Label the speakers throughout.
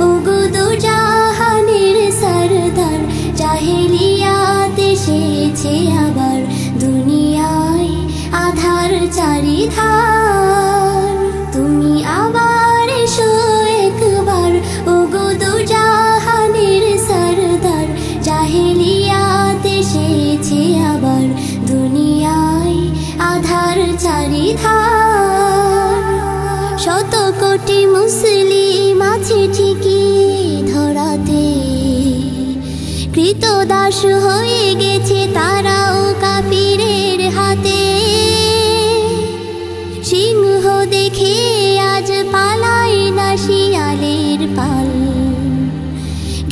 Speaker 1: ওগো দু জাহানের সরদার জাহেলিয়াত এসেছে আবার দুনিয়ায় আধার চারিধার তুমি আবার এসো একবার ওগো দু জাহানের সরদার জাহেলিয়াত এসেছে আবার দুনিয়ায় আধার চারিধার শত কোটি মুসলিম আছে ঠিকই ধরাতে কৃতদাস হয়ে গেছে তারাও কাফিরের হাতে সিংহ দেখে আজ পালায় না শিয়ালের পাল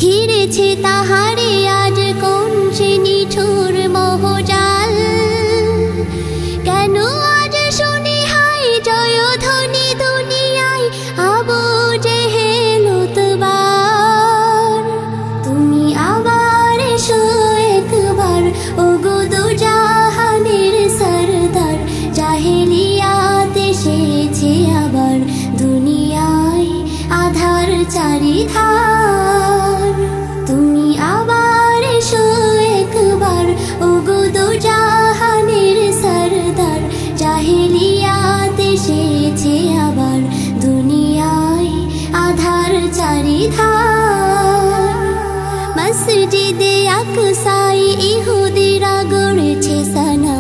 Speaker 1: ঘিরেছে তাহারে আজ কোন সে নিঠুর মোহজাল কেন আজ শুনি হাই জয়ধ্বনি দুনিয়ায় আবু জেহেল উতবার তুমি আবার এসো একবার ওগো দু জাহানের সরদার জাহেলিয়াত এসেছে আবার দুনিয়ায় আধার চারিধার তুমি আবার এসো একবার ওগো দু জাহানের সরদার জাহেলিয়াত এসেছে আবার দুনিয়ায় আধার চারিধার মসজিদে আকসায় ইহুদিরা গড়েছে সানা